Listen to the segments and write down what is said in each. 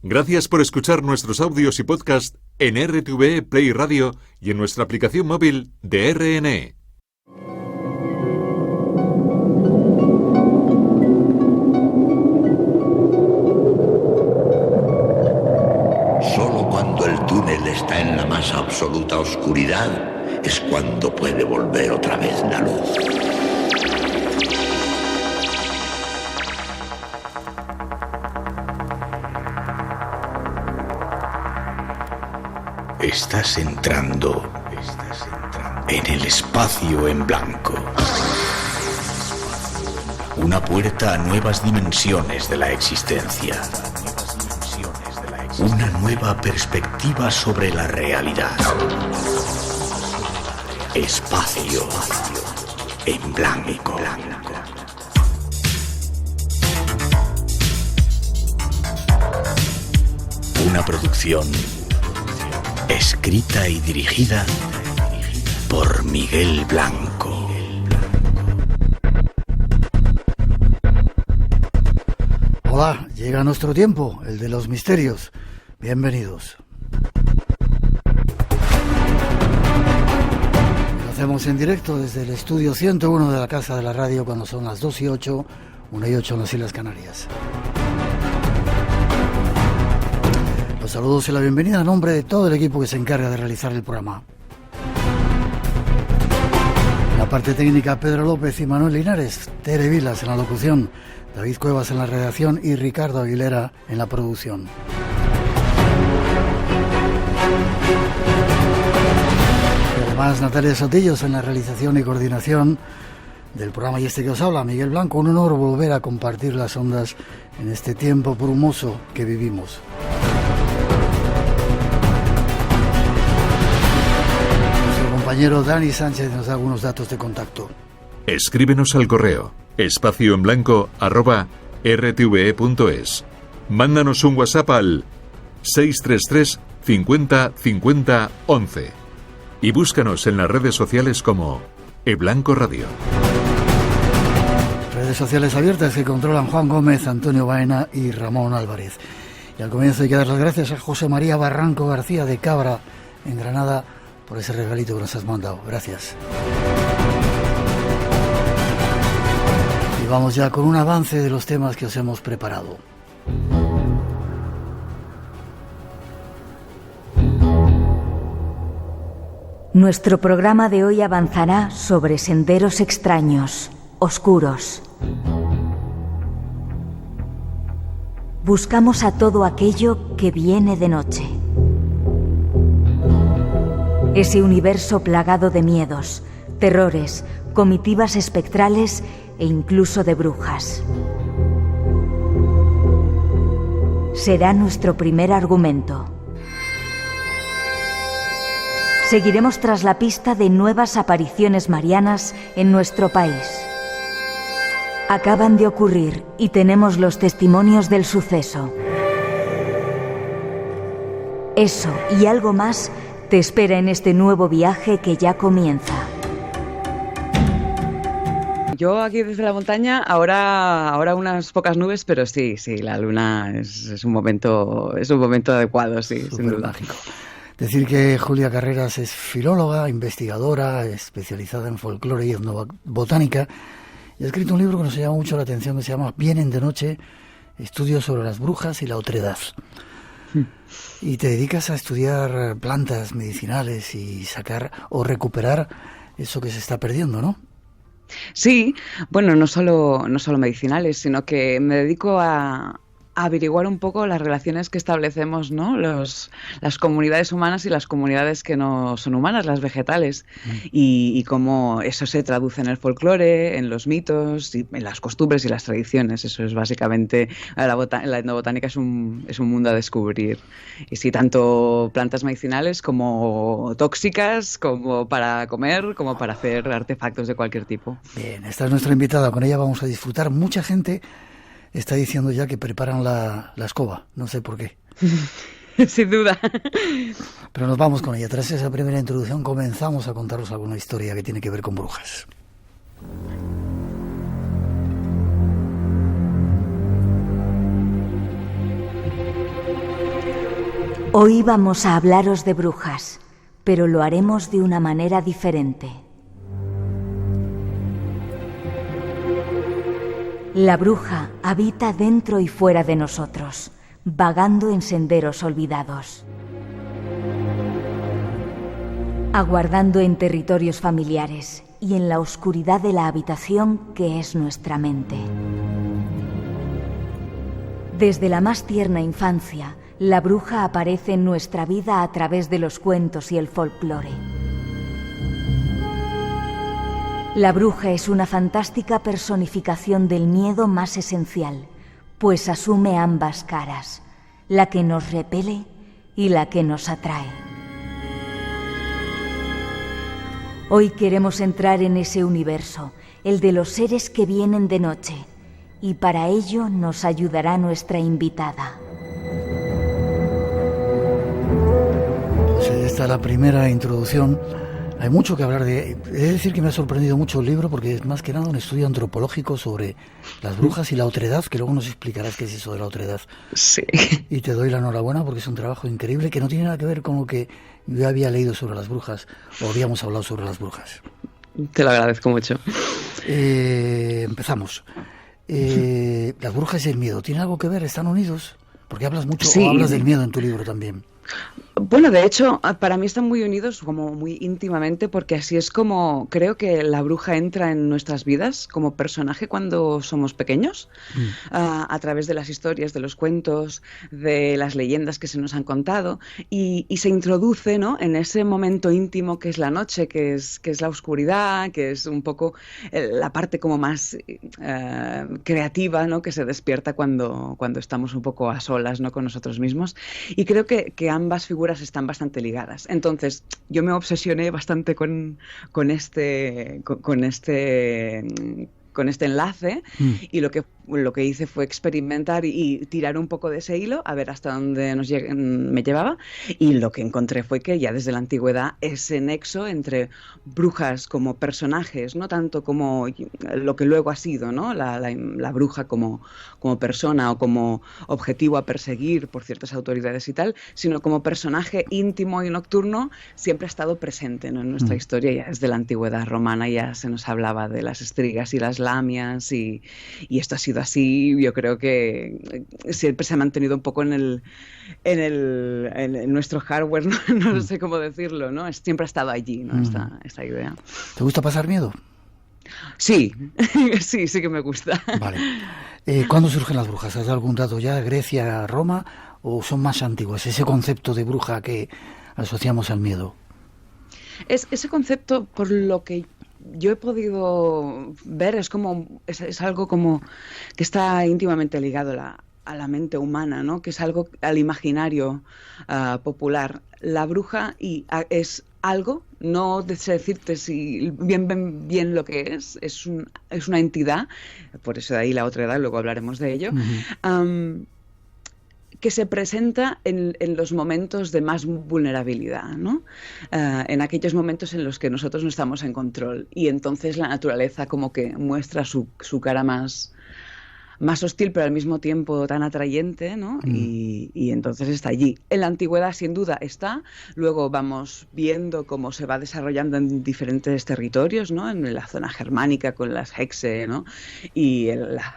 Gracias por escuchar nuestros audios y podcast en RTVE Play Radio y en nuestra aplicación móvil de RNE. Solo cuando el túnel está en la más absoluta oscuridad es cuando puede volver otra vez la luz. Estás entrando en el espacio en blanco. Una puerta a nuevas dimensiones de la existencia. Una nueva perspectiva sobre la realidad. Espacio en blanco. Una producción escrita y dirigida por Miguel Blanco. Hola, llega nuestro tiempo, el de los misterios. Bienvenidos. Lo hacemos en directo desde el estudio 101 de la Casa de la Radio cuando son las 2:08, 1:08 en las Islas Canarias. Los saludos y la bienvenida a nombre de todo el equipo que se encarga de realizar el programa. En la parte técnica, Pedro López y Manuel Linares, Tere Vilas en la locución, David Cuevas en la redacción y Ricardo Aguilera en la producción. Y además, Natalia Sotillos en la realización y coordinación del programa y este que os habla, Miguel Blanco. Un honor volver a compartir las ondas en este tiempo brumoso que vivimos. Compañero Dani Sánchez nos da algunos datos de contacto. Escríbenos al correo espacioenblanco@rtve.es. Mándanos un WhatsApp al 633 50 50 11 y búscanos en las redes sociales como eBlanco Radio. Redes sociales abiertas que controlan Juan Gómez, Antonio Baena y Ramón Álvarez. Y al comienzo hay que dar las gracias a José María Barranco García de Cabra, en Granada, por ese regalito que nos has mandado. Gracias. Y vamos ya con un avance de los temas que os hemos preparado. Nuestro programa de hoy avanzará sobre senderos extraños, oscuros. Buscamos a todo aquello que viene de noche. Ese universo plagado de miedos, terrores, comitivas espectrales e incluso de brujas. Será nuestro primer argumento. Seguiremos tras la pista de nuevas apariciones marianas en nuestro país. Acaban de ocurrir y tenemos los testimonios del suceso. Eso y algo más te espera en este nuevo viaje que ya comienza. Yo aquí desde la montaña, ahora unas pocas nubes, pero sí, la luna es un momento adecuado, sí, sin duda. Mágico. Decir que Julia Carreras es filóloga, investigadora, especializada en folclore y etnobotánica, y ha escrito un libro que nos llama mucho la atención, que se llama Vienen de noche, estudios sobre las brujas y la otredad. Y te dedicas a estudiar plantas medicinales y sacar o recuperar eso que se está perdiendo, ¿no? Sí, bueno, no solo medicinales, sino que me dedico a averiguar un poco las relaciones que establecemos, ¿no? Las comunidades humanas y las comunidades que no son humanas, las vegetales, y cómo eso se traduce en el folclore, en los mitos, y en las costumbres y las tradiciones. Eso es básicamente, la etnobotánica es un mundo a descubrir. Y sí, tanto plantas medicinales como tóxicas, como para comer, como para hacer artefactos de cualquier tipo. Bien, esta es nuestra invitada, con ella vamos a disfrutar. Mucha gente está diciendo ya que preparan la escoba, no sé por qué. Sin duda. Pero nos vamos con ella. Tras esa primera introducción comenzamos a contaros alguna historia que tiene que ver con brujas. Hoy vamos a hablaros de brujas, pero lo haremos de una manera diferente. La bruja habita dentro y fuera de nosotros, vagando en senderos olvidados, aguardando en territorios familiares y en la oscuridad de la habitación que es nuestra mente. Desde la más tierna infancia, la bruja aparece en nuestra vida a través de los cuentos y el folclore. La bruja es una fantástica personificación del miedo más esencial, pues asume ambas caras, la que nos repele y la que nos atrae. Hoy queremos entrar en ese universo, el de los seres que vienen de noche, y para ello nos ayudará nuestra invitada. Esta es la primera introducción. Hay mucho que hablar de... He de decir que me ha sorprendido mucho el libro porque es más que nada un estudio antropológico sobre las brujas y la otredad, que luego nos explicarás qué es eso de la otredad. Sí. Y te doy la enhorabuena porque es un trabajo increíble que no tiene nada que ver con lo que yo había leído sobre las brujas o habíamos hablado sobre las brujas. Te lo agradezco mucho. Empezamos. Las brujas y el miedo, ¿tienen algo que ver? ¿Están unidos? Porque hablas mucho, Sí. o hablas del miedo en tu libro también. Bueno, de hecho, para mí están muy unidos, como muy íntimamente, porque así es como creo que la bruja entra en nuestras vidas como personaje cuando somos pequeños, a través de las historias, de los cuentos, de las leyendas que se nos han contado, y se introduce, ¿no?, en ese momento íntimo que es la noche, que es la oscuridad, que es un poco la parte como más creativa, ¿no?, que se despierta cuando estamos un poco a solas, ¿no?, con nosotros mismos. Y creo que ambas figuras están bastante ligadas. Entonces, yo me obsesioné bastante con este enlace y lo que hice fue experimentar y tirar un poco de ese hilo a ver hasta dónde me llevaba, y lo que encontré fue que ya desde la antigüedad ese nexo entre brujas como personajes, no tanto como lo que luego ha sido, ¿no?, la bruja como persona o como objetivo a perseguir por ciertas autoridades y tal, sino como personaje íntimo y nocturno, siempre ha estado presente, ¿no?, en nuestra historia. Ya desde la antigüedad romana ya se nos hablaba de las estrigas y las lamias, y esto ha sido así. Yo creo que siempre se ha mantenido un poco en nuestro hardware, no sé cómo decirlo, ¿no? Siempre ha estado allí, ¿no? Esta idea. ¿Te gusta pasar miedo? Sí, sí que me gusta. Vale. ¿Cuándo surgen las brujas? ¿Has dado algún dato ya? ¿Grecia, Roma? ¿O son más antiguas? Ese concepto de bruja que asociamos al miedo. Ese concepto, por lo que yo he podido ver, es algo como que está íntimamente ligado a la mente humana, ¿no?, que es algo al imaginario popular. La bruja es algo, no sé decirte si bien lo que es una entidad, por eso de ahí la otra edad, luego hablaremos de ello, que se presenta en los momentos de más vulnerabilidad, ¿no? En aquellos momentos en los que nosotros no estamos en control, y entonces la naturaleza como que muestra su cara más hostil, pero al mismo tiempo tan atrayente, ¿no? Y entonces está allí. En la antigüedad, sin duda, está. Luego vamos viendo cómo se va desarrollando en diferentes territorios, ¿no? En la zona germánica con las Hexe, ¿no?, y la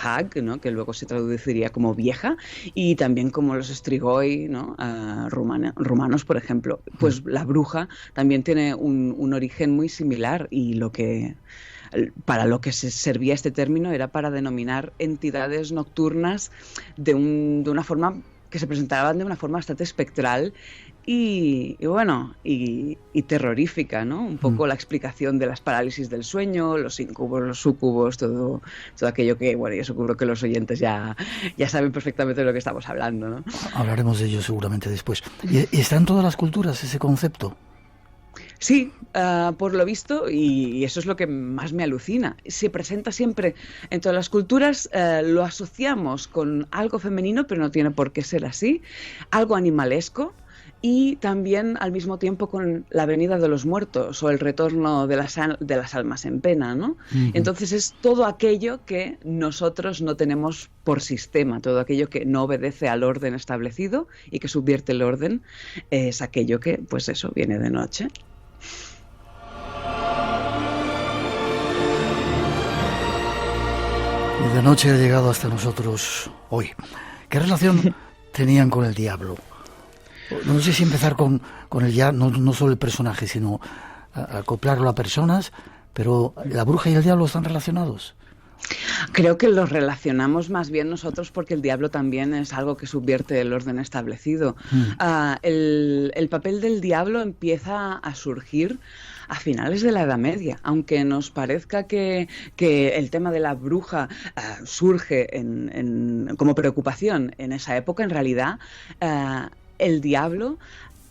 Hag, ¿no?, que luego se traduciría como vieja, y también como los Strigoi, ¿no?, rumanos, por ejemplo. Pues la bruja también tiene un origen muy similar, y para lo que se servía este término era para denominar entidades nocturnas de una forma que se presentaban de una forma bastante espectral y terrorífica, ¿no? Un poco la explicación de las parálisis del sueño, los incubos, los súcubos, todo aquello que, bueno, yo seguro que los oyentes ya saben perfectamente de lo que estamos hablando, ¿no? Hablaremos de ello seguramente después. ¿Y está en todas las culturas ese concepto? Sí, por lo visto, y eso es lo que más me alucina. Se presenta siempre en todas las culturas, lo asociamos con algo femenino, pero no tiene por qué ser así, algo animalesco, y también al mismo tiempo con la venida de los muertos o el retorno de las almas en pena, ¿no? Entonces es todo aquello que nosotros no tenemos por sistema, todo aquello que no obedece al orden establecido y que subvierte el orden, es aquello que, pues eso, viene de noche. Y de noche ha llegado hasta nosotros hoy. ¿Qué relación tenían con el diablo? No sé si empezar con el ya, no solo el personaje, sino acoplarlo a personas, pero ¿la bruja y el diablo están relacionados? Creo que los relacionamos más bien nosotros porque el diablo también es algo que subvierte el orden establecido. El papel del diablo empieza a surgir a finales de la Edad Media, aunque nos parezca que el tema de la bruja surge como preocupación en esa época, en realidad el diablo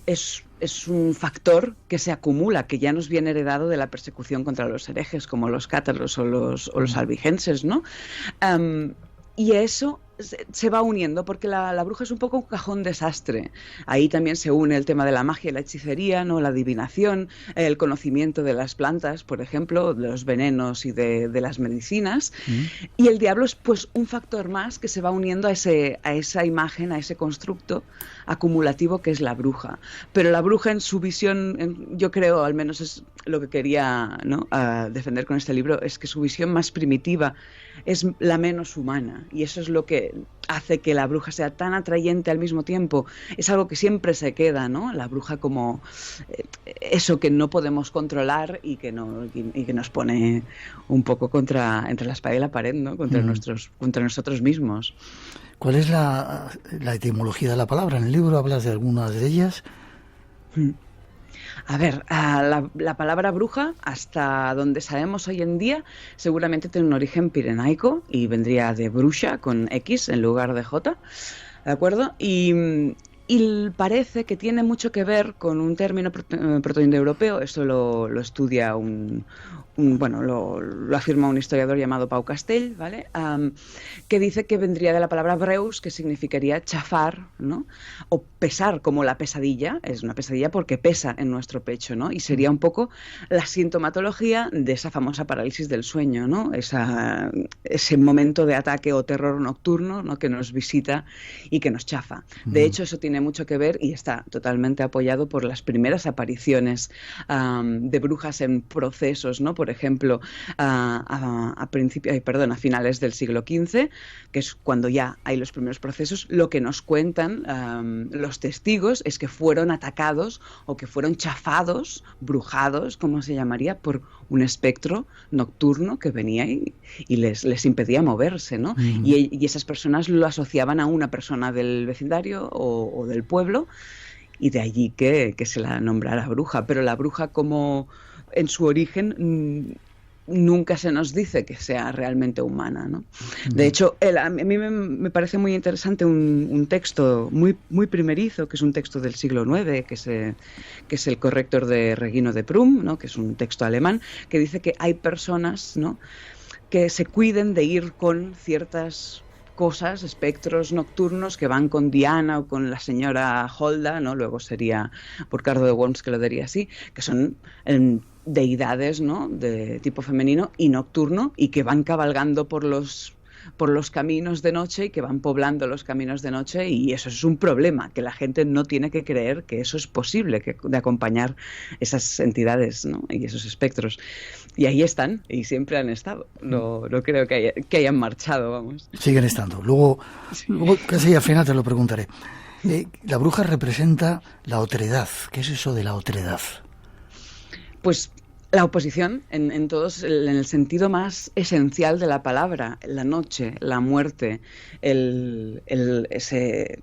es un factor que se acumula, que ya nos viene heredado de la persecución contra los herejes, como los cátaros o los albigenses, ¿no? Y eso se va uniendo porque la bruja es un poco un cajón desastre. Ahí también se une el tema de la magia y la hechicería, ¿no? La adivinación, el conocimiento de las plantas, por ejemplo, de los venenos y de las medicinas. Y el diablo es pues un factor más que se va uniendo a esa imagen, a ese constructo acumulativo que es la bruja. Pero la bruja en su visión, yo creo, al menos es lo que quería, ¿no?, defender con este libro, es que su visión más primitiva es la menos humana, y eso es lo que hace que la bruja sea tan atrayente al mismo tiempo. Es algo que siempre se queda, ¿no? La bruja como eso que no podemos controlar y que nos pone un poco entre la espada y la pared, ¿no? Contra nosotros mismos. ¿Cuál es la etimología de la palabra? En el libro hablas de algunas de ellas. A ver, la palabra bruja, hasta donde sabemos hoy en día, seguramente tiene un origen pirenaico y vendría de bruxa con X en lugar de J, ¿de acuerdo? Y parece que tiene mucho que ver con un término protoindoeuropeo. Esto lo estudia lo afirma un historiador llamado Pau Castell, ¿vale? Que dice que vendría de la palabra breus, que significaría chafar, ¿no? O pesar, como la pesadilla. Es una pesadilla porque pesa en nuestro pecho, ¿no? Y sería un poco la sintomatología de esa famosa parálisis del sueño, ¿no? Ese momento de ataque o terror nocturno, ¿no?, que nos visita y que nos chafa. De hecho, eso tiene mucho que ver y está totalmente apoyado por las primeras apariciones de brujas en procesos, ¿no? Por ejemplo, a finales del siglo XV, que es cuando ya hay los primeros procesos, lo que nos cuentan los testigos es que fueron atacados o que fueron chafados, brujados, como se llamaría, por un espectro nocturno que venía y les impedía moverse, ¿no? Y esas personas lo asociaban a una persona del vecindario o del pueblo, y de allí que se la nombrara bruja. Pero la bruja, como en su origen, nunca se nos dice que sea realmente humana, ¿no? De hecho, a mí me parece muy interesante un texto muy, muy primerizo, que es un texto del siglo IX, que es el Corrector de Regino de Prum, ¿no?, que es un texto alemán, que dice que hay personas, ¿no?, que se cuiden de ir con ciertas cosas, espectros nocturnos que van con Diana o con la señora Holda, ¿no? Luego sería Burcardo de Worms que lo diría así, que son deidades, ¿no?, de tipo femenino y nocturno, y que van cabalgando por los caminos de noche y que van poblando los caminos de noche, y eso es un problema, que la gente no tiene que creer que eso es posible, de acompañar esas entidades, ¿no?, y esos espectros. Y ahí están, y siempre han estado. No creo que hayan marchado, vamos. Siguen estando. Luego casi al final te lo preguntaré. La bruja representa la otredad. ¿Qué es eso de la otredad? Pues la oposición en el sentido más esencial de la palabra, la noche, la muerte, ese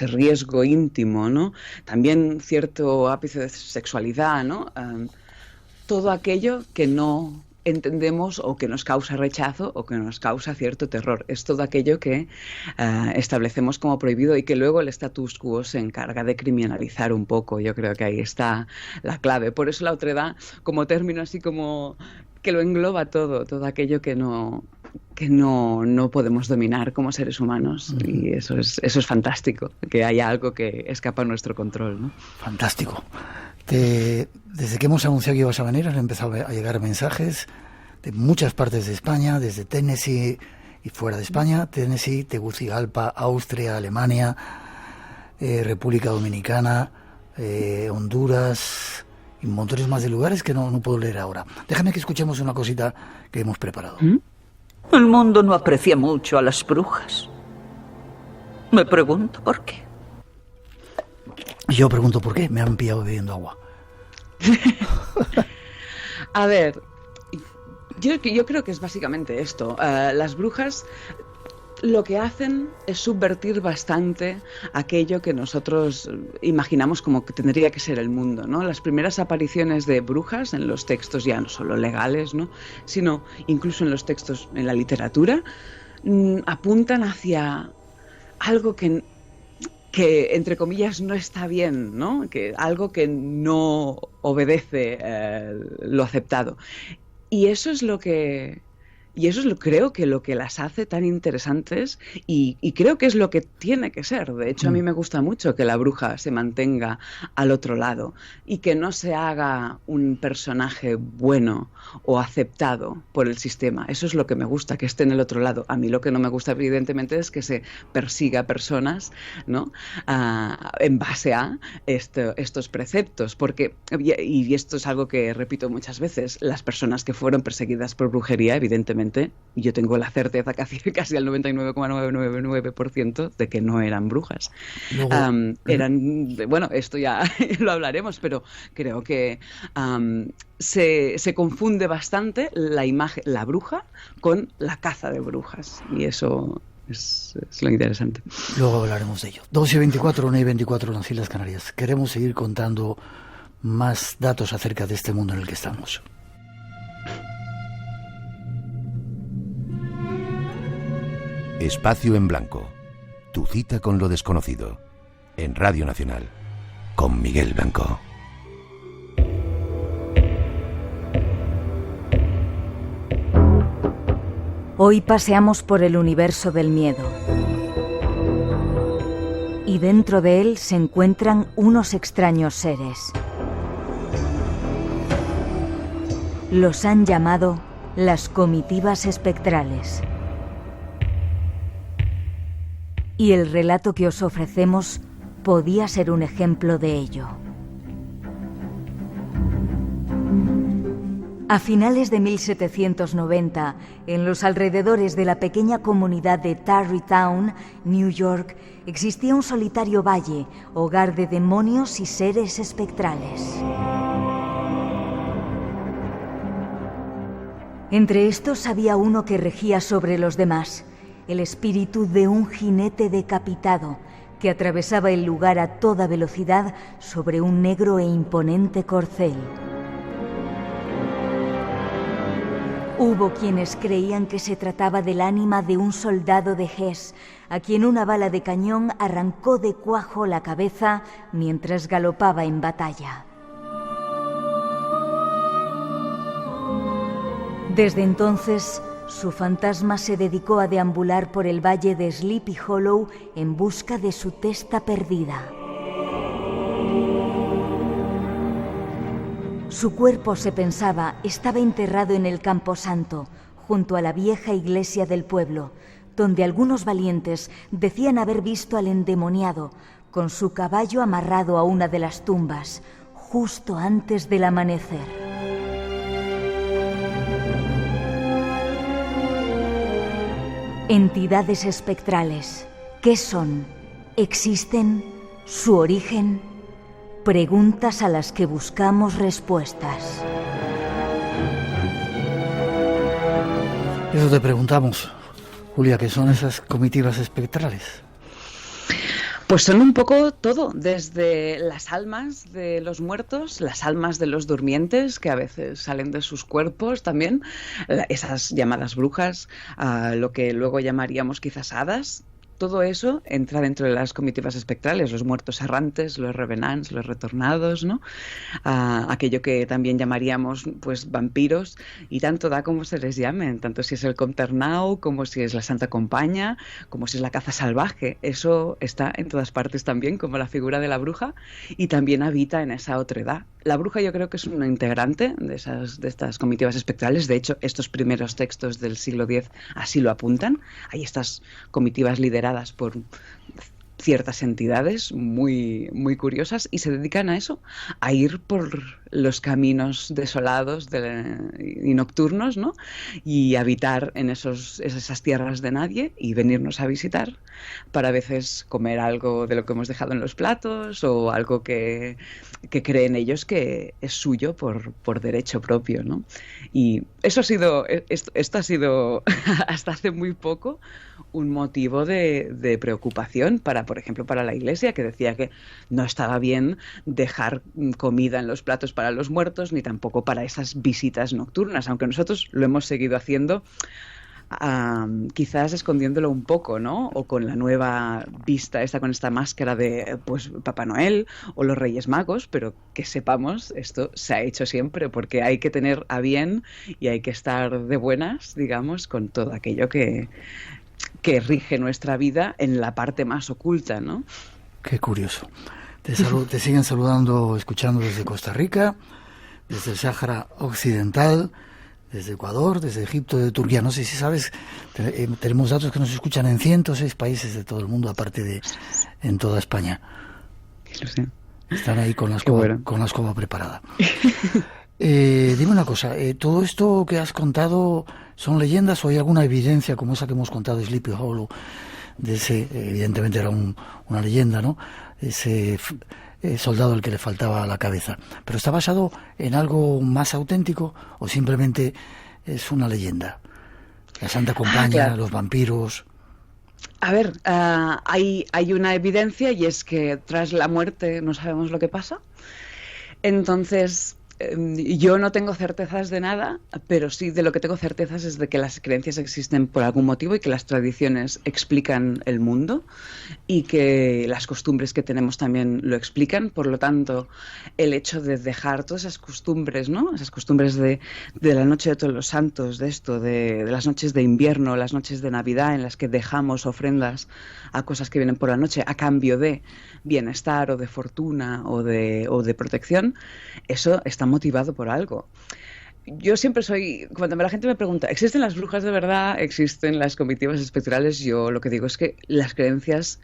riesgo íntimo, ¿no? También cierto ápice de sexualidad, ¿no? Todo aquello que no entendemos o que nos causa rechazo o que nos causa cierto terror. Es todo aquello que establecemos como prohibido y que luego el status quo se encarga de criminalizar un poco. Yo creo que ahí está la clave. Por eso la otredad, como término así como que lo engloba todo aquello que no no podemos dominar como seres humanos. Y eso es fantástico, que haya algo que escapa a nuestro control, ¿no? Fantástico. Desde que hemos anunciado que ibas a venir, han empezado a llegar mensajes de muchas partes de España, desde Tennessee y fuera de España, Tennessee, Tegucigalpa, Austria, Alemania, República Dominicana, Honduras y montones más de lugares que no puedo leer ahora. Déjame que escuchemos una cosita que hemos preparado. El mundo no aprecia mucho a las brujas. Me pregunto por qué. Yo pregunto por qué. Me han pillado bebiendo agua. A ver, yo creo que es básicamente esto. Las brujas lo que hacen es subvertir bastante aquello que nosotros imaginamos como que tendría que ser el mundo, ¿no? Las primeras apariciones de brujas en los textos, ya no solo legales, ¿no?, sino incluso en los textos, en la literatura, apuntan hacia algo que entre comillas no está bien, ¿no? Que algo que no obedece lo aceptado. Y eso es creo que lo que las hace tan interesantes y creo que es lo que tiene que ser. De hecho, a mí me gusta mucho que la bruja se mantenga al otro lado y que no se haga un personaje bueno o aceptado por el sistema. Eso es lo que me gusta, que esté en el otro lado. A mí lo que no me gusta, evidentemente, es que se persiga a personas, ¿no?, en base a estos preceptos. Porque, y esto es algo que repito muchas veces, las personas que fueron perseguidas por brujería, evidentemente, yo tengo la certeza casi al 99,999% de que no eran brujas. Eran, bueno, esto ya lo hablaremos, pero creo que se confunde bastante la imagen, la bruja, con la caza de brujas, y eso es lo interesante. Luego hablaremos de ello. 12:24, 1:24 en las Islas Canarias. Queremos seguir contando más datos acerca de este mundo en el que estamos. Espacio en Blanco, tu cita con lo desconocido, en Radio Nacional, con Miguel Blanco. Hoy paseamos por el universo del miedo. Y dentro de él se encuentran unos extraños seres. Los han llamado las comitivas espectrales. Y el relato que os ofrecemos podía ser un ejemplo de ello. A finales de 1790, en los alrededores de la pequeña comunidad de Tarrytown, New York, existía un solitario valle, hogar de demonios y seres espectrales. Entre estos había uno que regía sobre los demás, el espíritu de un jinete decapitado que atravesaba el lugar a toda velocidad sobre un negro e imponente corcel. Hubo quienes creían que se trataba del ánima de un soldado de Hesse, a quien una bala de cañón arrancó de cuajo la cabeza mientras galopaba en batalla. Desde entonces, su fantasma se dedicó a deambular por el valle de Sleepy Hollow en busca de su testa perdida. Su cuerpo, se pensaba, estaba enterrado en el Camposanto, junto a la vieja iglesia del pueblo, donde algunos valientes decían haber visto al endemoniado con su caballo amarrado a una de las tumbas, justo antes del amanecer. Entidades espectrales. ¿Qué son? ¿Existen? ¿Su origen? Preguntas a las que buscamos respuestas. Eso te preguntamos, Julia, ¿qué son esas comitivas espectrales? Pues son un poco todo, desde las almas de los muertos, las almas de los durmientes, que a veces salen de sus cuerpos también, esas llamadas brujas, lo que luego llamaríamos quizás hadas, todo eso entra dentro de las comitivas espectrales, los muertos errantes, los revenants, los retornados, ¿no? Aquello que también llamaríamos pues vampiros, y tanto da como se les llamen, tanto si es el Comte Arnau, como si es la Santa Compaña, como si es la caza salvaje. Eso está en todas partes también, como la figura de la bruja, y también habita en esa otredad. La bruja yo creo que es una integrante de estas comitivas espectrales. De hecho, estos primeros textos del siglo X así lo apuntan. Hay estas comitivas lideradas por ciertas entidades muy, muy curiosas, y se dedican a eso, a ir por los caminos desolados y nocturnos, ¿no? Y habitar en esas tierras de nadie y venirnos a visitar para a veces comer algo de lo que hemos dejado en los platos, o algo que creen ellos que es suyo por derecho propio, ¿no? Y esto ha sido hasta hace muy poco un motivo de preocupación por ejemplo, para la Iglesia, que decía que no estaba bien dejar comida en los platos para los muertos, ni tampoco para esas visitas nocturnas, aunque nosotros lo hemos seguido haciendo, quizás escondiéndolo un poco, ¿no? O con la nueva vista con esta máscara de pues Papá Noel o los Reyes Magos, pero que sepamos, esto se ha hecho siempre, porque hay que tener a bien y hay que estar de buenas, digamos, con todo aquello que rige nuestra vida en la parte más oculta, ¿no? Qué curioso. Te siguen saludando, escuchando desde Costa Rica, desde el Sáhara Occidental, desde Ecuador, desde Egipto, de Turquía. No sé si sabes, tenemos datos que nos escuchan en 106 países de todo el mundo, aparte de en toda España. Lo sé. Están ahí con la escoba preparada. Dime una cosa, ¿todo esto que has contado son leyendas o hay alguna evidencia como esa que hemos contado de Sleepy Hollow? De ese, evidentemente era una leyenda, ¿no? Ese soldado al que le faltaba la cabeza. ¿Pero está basado en algo más auténtico o simplemente es una leyenda? La Santa Compañía, claro. Los vampiros. A ver, hay una evidencia, y es que tras la muerte no sabemos lo que pasa. Entonces, yo no tengo certezas de nada, pero sí de lo que tengo certezas es de que las creencias existen por algún motivo y que las tradiciones explican el mundo y que las costumbres que tenemos también lo explican. Por lo tanto, el hecho de dejar todas esas costumbres, ¿no? Esas costumbres de la noche de todos los santos, de las noches de invierno, las noches de Navidad, en las que dejamos ofrendas a cosas que vienen por la noche a cambio de bienestar o de fortuna o de protección, eso está motivado por algo. Yo siempre cuando la gente me pregunta, ¿existen las brujas de verdad? ¿Existen las comitivas espectrales? Yo lo que digo es que las creencias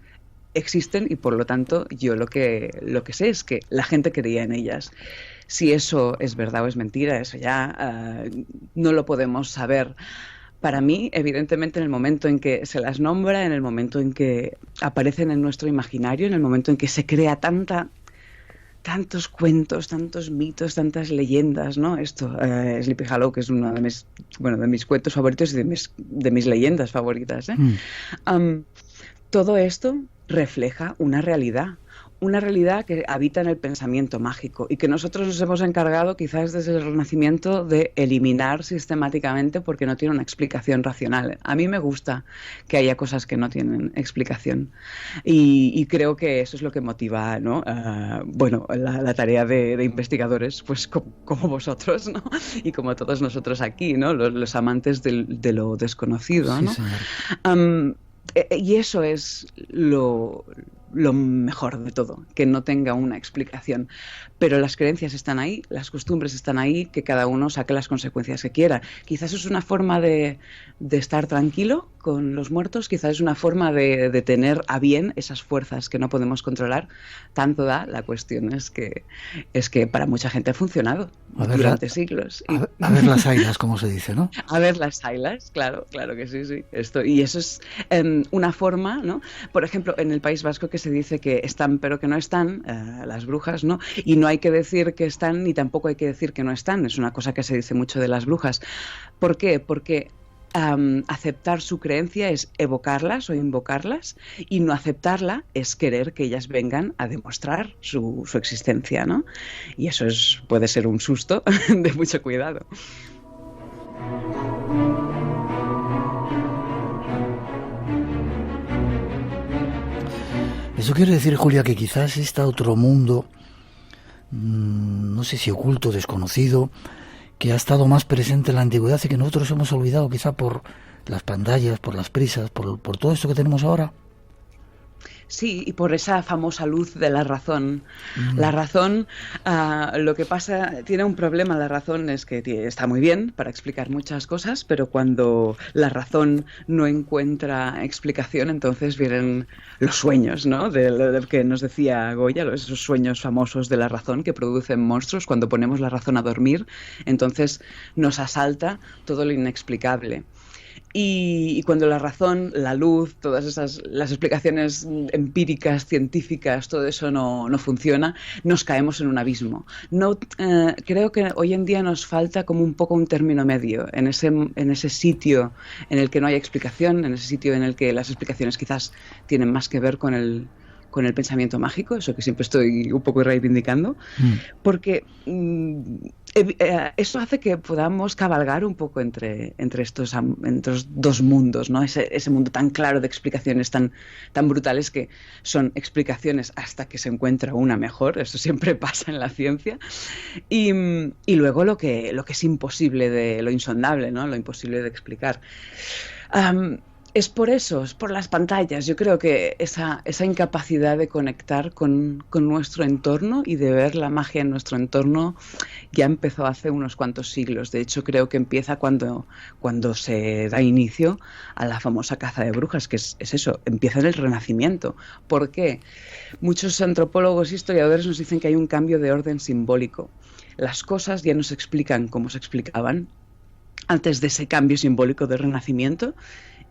existen y por lo tanto yo lo que sé es que la gente creía en ellas. Si eso es verdad o es mentira, eso ya no lo podemos saber. Para mí, evidentemente, en el momento en que se las nombra, en el momento en que aparecen en nuestro imaginario, en el momento en que se crea tantos cuentos, tantos mitos, tantas leyendas, ¿no? Sleepy Hollow, que es uno de mis cuentos favoritos y de mis leyendas favoritas, ¿eh? Todo esto refleja una realidad que habita en el pensamiento mágico y que nosotros nos hemos encargado quizás desde el Renacimiento de eliminar sistemáticamente porque no tiene una explicación racional. A mí me gusta que haya cosas que no tienen explicación y creo que eso es lo que motiva, ¿no? La tarea de investigadores, pues como vosotros, ¿no? Y como todos nosotros aquí, ¿no? Los amantes de lo desconocido, ¿no? Sí, señor. Y eso es lo mejor de todo, que no tenga una explicación. Pero las creencias están ahí, las costumbres están ahí, que cada uno saque las consecuencias que quiera. Quizás es una forma de estar tranquilo con los muertos, quizás es una forma de tener a bien esas fuerzas que no podemos controlar. Tanto da, la cuestión es que para mucha gente ha funcionado durante siglos. A ver las ailas, como se dice, ¿no? A ver las ailas, claro que sí. Y eso es una forma, ¿no? Por ejemplo, en el País Vasco que se dice que están pero que no están, las brujas, ¿no? Y no hay que decir que están ni tampoco hay que decir que no están. Es una cosa que se dice mucho de las brujas. ¿Por qué? Porque aceptar su creencia es evocarlas o invocarlas, y no aceptarla es querer que ellas vengan a demostrar su existencia, ¿no? Y eso puede ser un susto de mucho cuidado. Eso quiere decir, Julia, que quizás está otro mundo, no sé si oculto, desconocido, que ha estado más presente en la antigüedad y que nosotros hemos olvidado, quizá por las pantallas, por las prisas, por todo esto que tenemos ahora. Sí, y por esa famosa luz de la razón. La razón, lo que pasa, tiene un problema. La razón es que está muy bien para explicar muchas cosas, pero cuando la razón no encuentra explicación, entonces vienen los sueños, ¿no? De que nos decía Goya, esos sueños famosos de la razón que producen monstruos. Cuando ponemos la razón a dormir, entonces nos asalta todo lo inexplicable. Y cuando la razón, la luz, todas las explicaciones empíricas, científicas, todo eso no funciona, nos caemos en un abismo. Creo que hoy en día nos falta como un poco un término medio, en ese sitio en el que no hay explicación, en ese sitio en el que las explicaciones quizás tienen más que ver con el pensamiento mágico, eso que siempre estoy un poco reivindicando, porque eso hace que podamos cabalgar un poco entre estos dos mundos, ¿no? Ese mundo tan claro de explicaciones tan brutales, que son explicaciones hasta que se encuentra una mejor. Eso siempre pasa en la ciencia. Y luego lo que es imposible, lo insondable, ¿no? Lo imposible de explicar. Es por eso, es por las pantallas. Yo creo que esa incapacidad de conectar con nuestro entorno y de ver la magia en nuestro entorno ya empezó hace unos cuantos siglos. De hecho, creo que empieza cuando se da inicio a la famosa caza de brujas, que es eso, empieza en el Renacimiento. ¿Por qué? Muchos antropólogos e historiadores nos dicen que hay un cambio de orden simbólico. Las cosas ya no se explican como se explicaban antes de ese cambio simbólico del Renacimiento.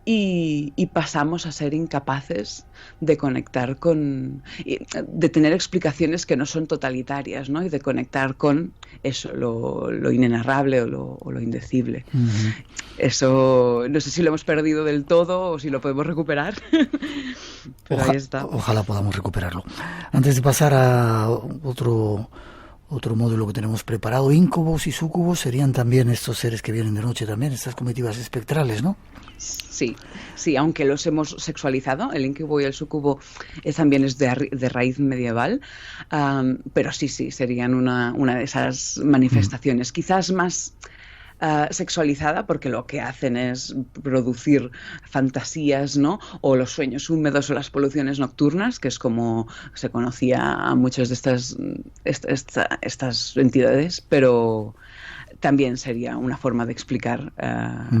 Y pasamos a ser incapaces de conectar de tener explicaciones que no son totalitarias, ¿no? Y de conectar con eso, lo inenarrable o lo indecible. Uh-huh. Eso, no sé si lo hemos perdido del todo o si lo podemos recuperar, pero ahí está. Ojalá podamos recuperarlo. Antes de pasar a otro módulo que tenemos preparado, íncubos y súcubos serían también estos seres que vienen de noche también, estas comitivas espectrales, ¿no? Sí, aunque los hemos sexualizado, el íncubo y el súcubo también es de raíz medieval, pero sí, serían una de esas manifestaciones, quizás más sexualizada, porque lo que hacen es producir fantasías, ¿no? O los sueños húmedos o las poluciones nocturnas, que es como se conocía a muchas de estas entidades, pero también sería una forma de explicar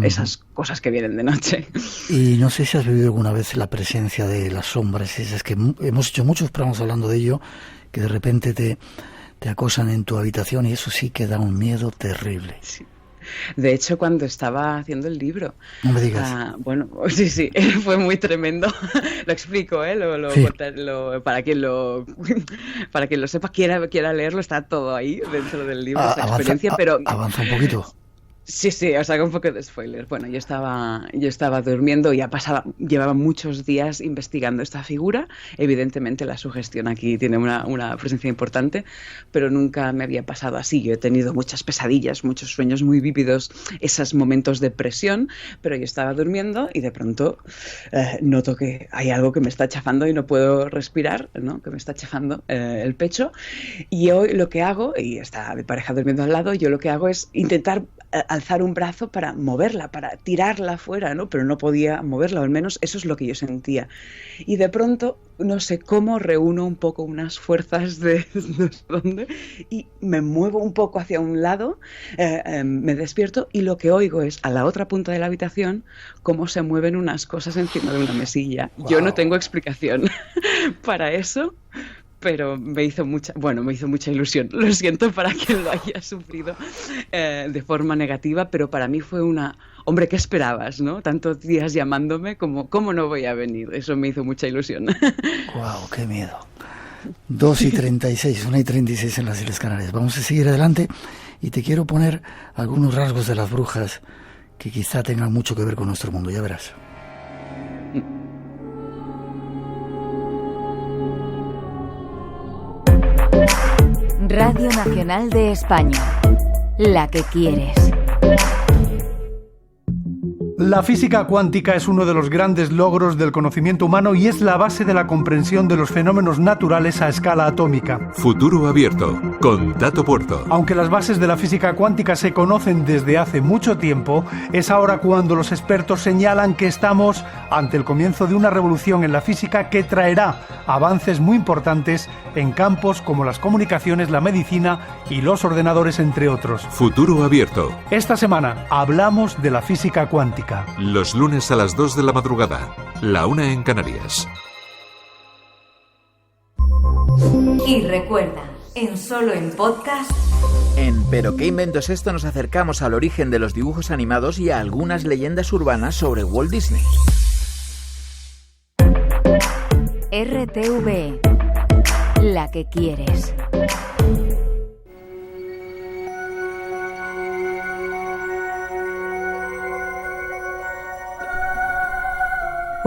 esas cosas que vienen de noche. Y no sé si has vivido alguna vez la presencia de las sombras, esas que hemos hecho muchos programas hablando de ello, que de repente te acosan en tu habitación, y eso sí que da un miedo terrible. Sí. De hecho, cuando estaba haciendo el libro... No me digas. Bueno, sí, fue muy tremendo. Lo explico, sí. Para quien lo sepa, quiera leerlo, está todo ahí dentro del libro, esa experiencia, pero... Avanza un poquito. Sí, os hago un poco de spoiler. Bueno, yo estaba durmiendo, llevaba muchos días investigando esta figura. Evidentemente la sugestión aquí tiene una presencia importante, pero nunca me había pasado así. Yo he tenido muchas pesadillas, muchos sueños muy vívidos, esos momentos de presión, pero yo estaba durmiendo y de pronto noto que hay algo que me está chafando y no puedo respirar, ¿no? Que me está chafando el pecho. Y yo lo que hago, y está mi pareja durmiendo al lado, yo lo que hago es intentar alzar un brazo para moverla, para tirarla fuera, ¿no? Pero no podía moverla, o al menos eso es lo que yo sentía. Y de pronto, no sé cómo, reúno un poco unas fuerzas de no sé dónde y me muevo un poco hacia un lado, me despierto y lo que oigo es a la otra punta de la habitación cómo se mueven unas cosas encima de una mesilla. Wow. Yo no tengo explicación para eso, pero me hizo mucha ilusión. Lo siento para quien lo haya sufrido de forma negativa, pero para mí fue hombre, ¿qué esperabas, no? Tantos días llamándome, ¿cómo no voy a venir? Eso me hizo mucha ilusión. ¡Guau, qué miedo! 2:36, 1:36 en las Islas Canarias. Vamos a seguir adelante y te quiero poner algunos rasgos de las brujas que quizá tengan mucho que ver con nuestro mundo, ya verás. Radio Nacional de España, la que quieres. La física cuántica es uno de los grandes logros del conocimiento humano y es la base de la comprensión de los fenómenos naturales a escala atómica. Futuro abierto, con Tato Puerto. Aunque las bases de la física cuántica se conocen desde hace mucho tiempo, es ahora cuando los expertos señalan que estamos ante el comienzo de una revolución en la física que traerá avances muy importantes en campos como las comunicaciones, la medicina y los ordenadores, entre otros. Futuro abierto. Esta semana hablamos de la física cuántica. Los lunes a las 2 de la madrugada, la 1 en Canarias. Y recuerda, en Solo en Podcast... En ¿Pero qué invento es esto? Nos acercamos al origen de los dibujos animados y a algunas leyendas urbanas sobre Walt Disney. RTV, la que quieres.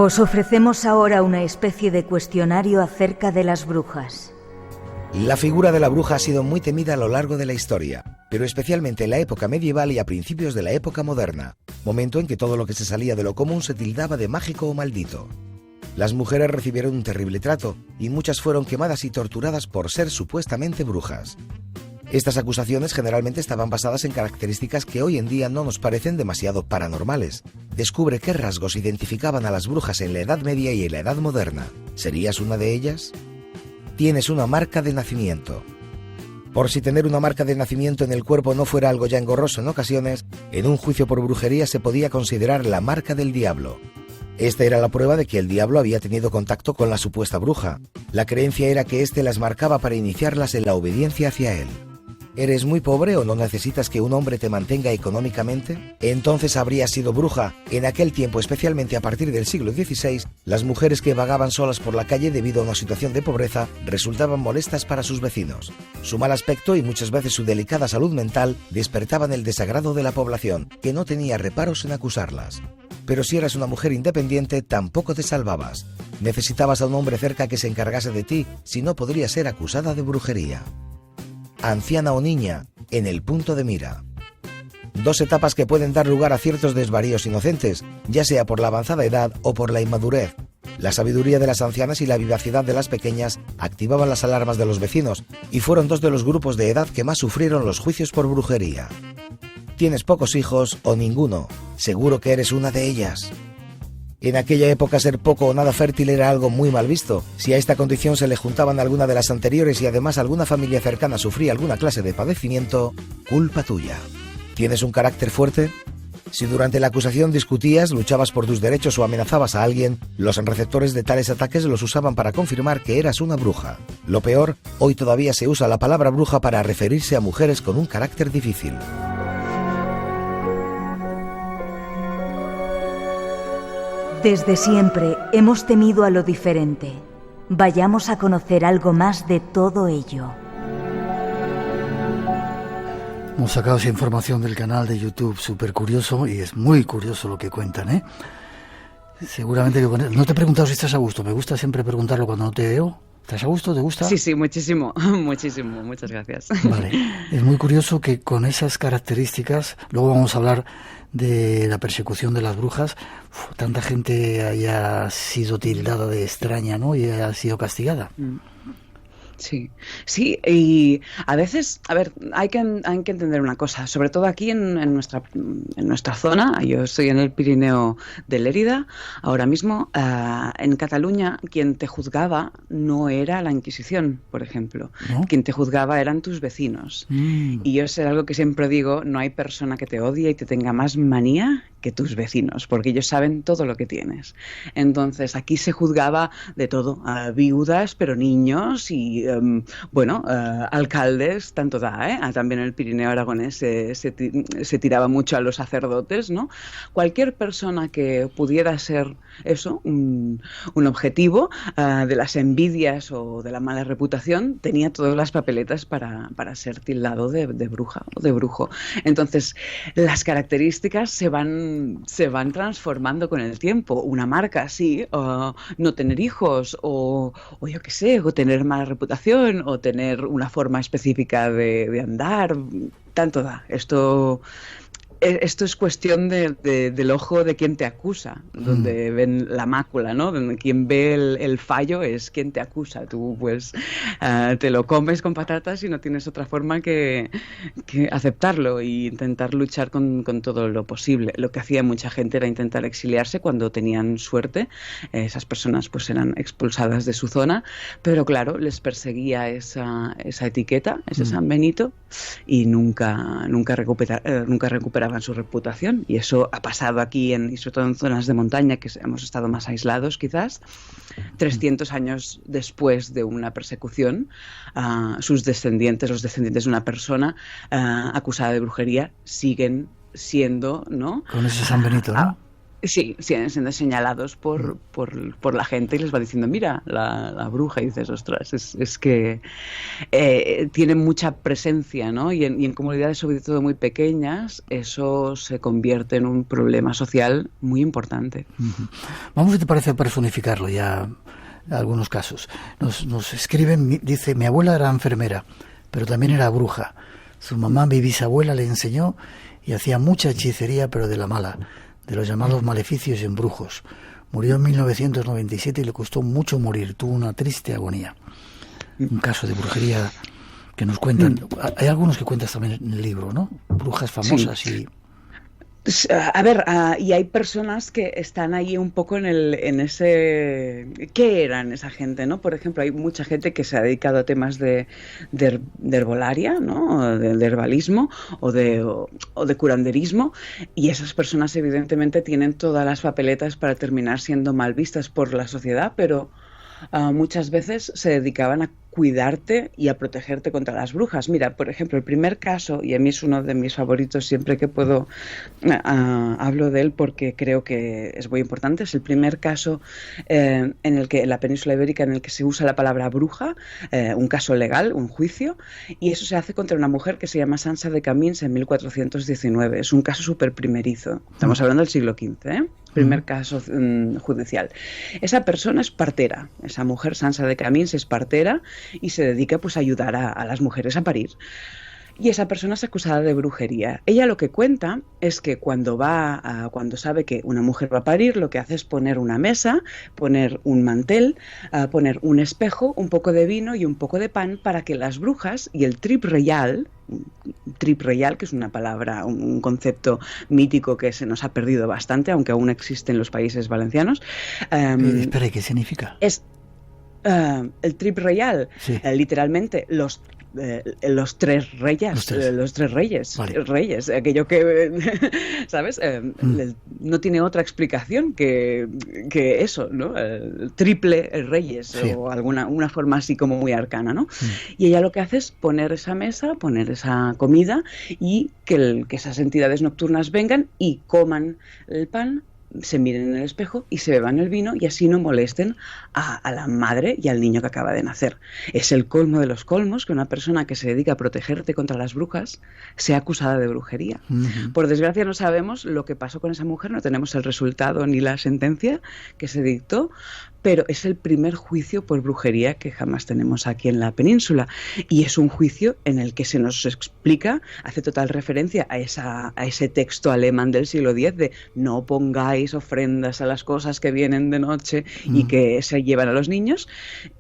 Os ofrecemos ahora una especie de cuestionario acerca de las brujas. La figura de la bruja ha sido muy temida a lo largo de la historia, pero especialmente en la época medieval y a principios de la época moderna, momento en que todo lo que se salía de lo común se tildaba de mágico o maldito. Las mujeres recibieron un terrible trato y muchas fueron quemadas y torturadas por ser supuestamente brujas. Estas acusaciones generalmente estaban basadas en características que hoy en día no nos parecen demasiado paranormales. Descubre qué rasgos identificaban a las brujas en la Edad Media y en la Edad Moderna. ¿Serías una de ellas? Tienes una marca de nacimiento. Por si tener una marca de nacimiento en el cuerpo no fuera algo ya engorroso en ocasiones, en un juicio por brujería se podía considerar la marca del diablo. Esta era la prueba de que el diablo había tenido contacto con la supuesta bruja. La creencia era que éste las marcaba para iniciarlas en la obediencia hacia él. ¿Eres muy pobre o no necesitas que un hombre te mantenga económicamente? Entonces habrías sido bruja. En aquel tiempo, especialmente a partir del siglo XVI, las mujeres que vagaban solas por la calle debido a una situación de pobreza resultaban molestas para sus vecinos. Su mal aspecto y muchas veces su delicada salud mental despertaban el desagrado de la población, que no tenía reparos en acusarlas. Pero si eras una mujer independiente, tampoco te salvabas. Necesitabas a un hombre cerca que se encargase de ti, si no podrías ser acusada de brujería. Anciana o niña, en el punto de mira. Dos etapas que pueden dar lugar a ciertos desvaríos inocentes, ya sea por la avanzada edad o por la inmadurez. La sabiduría de las ancianas y la vivacidad de las pequeñas activaban las alarmas de los vecinos y fueron dos de los grupos de edad que más sufrieron los juicios por brujería. ¿Tienes pocos hijos o ninguno? Seguro que eres una de ellas. En aquella época ser poco o nada fértil era algo muy mal visto. Si a esta condición se le juntaban alguna de las anteriores y además alguna familia cercana sufría alguna clase de padecimiento, culpa tuya. ¿Tienes un carácter fuerte? Si durante la acusación discutías, luchabas por tus derechos o amenazabas a alguien, los receptores de tales ataques los usaban para confirmar que eras una bruja. Lo peor, hoy todavía se usa la palabra bruja para referirse a mujeres con un carácter difícil. Desde siempre hemos temido a lo diferente. Vayamos a conocer algo más de todo ello. Hemos sacado esa información del canal de YouTube, súper curioso, y es muy curioso lo que cuentan, ¿eh? Seguramente que... No te he preguntado si estás a gusto, me gusta siempre preguntarlo cuando no te veo. ¿Estás a gusto? ¿Te gusta? Sí, muchísimo, muchísimo, muchas gracias. Vale, es muy curioso que con esas características, luego vamos a hablar de la persecución de las brujas, tanta gente haya sido tildada de extraña, ¿no? Y haya sido castigada. Sí, y a veces, a ver, hay que entender una cosa, sobre todo aquí en nuestra zona. Yo estoy en el Pirineo de Lérida, ahora mismo. En Cataluña, quien te juzgaba no era la Inquisición, por ejemplo. ¿No? Quien te juzgaba eran tus vecinos. Y yo sé algo que siempre digo: no hay persona que te odie y te tenga más manía que tus vecinos, porque ellos saben todo lo que tienes. Entonces, aquí se juzgaba de todo, a viudas, pero niños y, alcaldes, tanto da, ¿eh? También en el Pirineo aragonés se tiraba mucho a los sacerdotes, ¿no? Cualquier persona que pudiera ser eso, un objetivo de las envidias o de la mala reputación, tenía todas las papeletas para ser tildado de bruja o de brujo. Entonces, las características se van transformando con el tiempo. Una marca, sí, no tener hijos, o yo qué sé, o tener mala reputación, o tener una forma específica de andar, tanto da. Esto esto es cuestión del ojo de quien te acusa, donde ven la mácula, ¿no? Donde quien ve el fallo es quien te acusa. Tú, pues, te lo comes con patatas y no tienes otra forma que aceptarlo e intentar luchar con todo lo posible. Lo que hacía mucha gente era intentar exiliarse cuando tenían suerte. Esas personas, pues, eran expulsadas de su zona, pero claro, les perseguía esa etiqueta, ese San Benito, y nunca recuperaban su reputación, y eso ha pasado aquí, y sobre todo en zonas de montaña, que hemos estado más aislados quizás. 300 años después de una persecución, sus descendientes, los descendientes de una persona acusada de brujería, siguen siendo, ¿no? Con ese San Benito, ¿no? Sí, siguen siendo señalados por la gente, y les va diciendo, mira, la bruja, y dices, ostras, es que tiene mucha presencia, ¿no? Y en comunidades sobre todo muy pequeñas, eso se convierte en un problema social muy importante. Vamos, si te parece, a personificarlo ya en algunos casos. Nos escriben, dice, mi abuela era enfermera, pero también era bruja. Su mamá, mi bisabuela, le enseñó y hacía mucha hechicería, pero de la mala, de los llamados maleficios y embrujos. Murió en 1997 y le costó mucho morir. Tuvo una triste agonía. Un caso de brujería que nos cuentan. Hay algunos que cuentas también en el libro, ¿no? Brujas famosas y... A ver, y hay personas que están ahí un poco en ese... ¿Qué eran esa gente, no? Por ejemplo, hay mucha gente que se ha dedicado a temas de herbolaria, ¿no? De herbalismo o de curanderismo, y esas personas evidentemente tienen todas las papeletas para terminar siendo mal vistas por la sociedad, pero muchas veces se dedicaban a cuidarte y a protegerte contra las brujas. Mira, por ejemplo, el primer caso, y a mí es uno de mis favoritos, siempre que puedo hablo de él porque creo que es muy importante, es el primer caso en la península ibérica en el que se usa la palabra bruja, un caso legal, un juicio, y eso se hace contra una mujer que se llama Sansa de Camins en 1419. Es un caso súper primerizo. Estamos hablando del siglo XV, ¿eh? Primer caso judicial. Esa persona es partera, esa mujer Sansa de Camins es partera y se dedica, pues, a ayudar a las mujeres a parir. Y esa persona es acusada de brujería. Ella lo que cuenta es que cuando sabe que una mujer va a parir, lo que hace es poner una mesa, poner un mantel, poner un espejo, un poco de vino y un poco de pan para que las brujas y el trip reial, que es una palabra, un concepto mítico que se nos ha perdido bastante, aunque aún existe en los países valencianos. Espera, ¿qué significa? Es el trip reial, sí. Literalmente los tres reyes, vale. Reyes, aquello que, ¿sabes? No tiene otra explicación que eso, ¿no? El triple reyes, sí. O una forma así como muy arcana, ¿no? Y ella lo que hace es poner esa mesa, poner esa comida y que esas entidades nocturnas vengan y coman el pan, se miren en el espejo y se beban el vino y así no molesten a la madre y al niño que acaba de nacer. Es el colmo de los colmos que una persona que se dedica a protegerte contra las brujas sea acusada de brujería. Por desgracia no sabemos lo que pasó con esa mujer, no tenemos el resultado ni la sentencia que se dictó, pero es el primer juicio por brujería que jamás tenemos aquí en la península, y es un juicio en el que se nos explica, hace total referencia a ese texto alemán del siglo X de no pongáis ofrendas a las cosas que vienen de noche y que se llevan a los niños,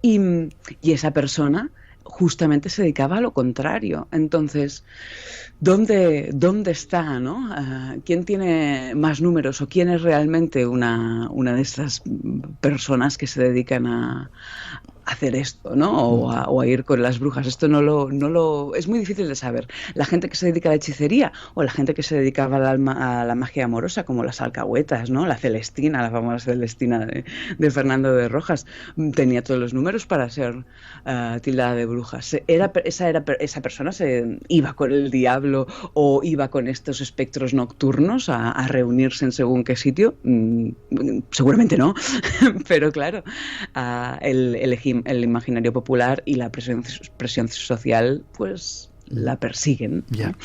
y esa persona justamente se dedicaba a lo contrario. Entonces, ¿dónde está, ¿no? ¿Quién tiene más números o quién es realmente una de estas personas que se dedican a hacer esto, ¿no? O a ir con las brujas? Esto es muy difícil de saber. La gente que se dedica a la hechicería o la gente que se dedicaba a la magia amorosa, como las alcahuetas, ¿no? La Celestina, la famosa Celestina de Fernando de Rojas, tenía todos los números para ser tildada de brujas. Esa persona se iba con el diablo o iba con estos espectros nocturnos a reunirse en según qué sitio. Seguramente no, pero claro, el imaginario popular y la presión social pues la persiguen. Ya.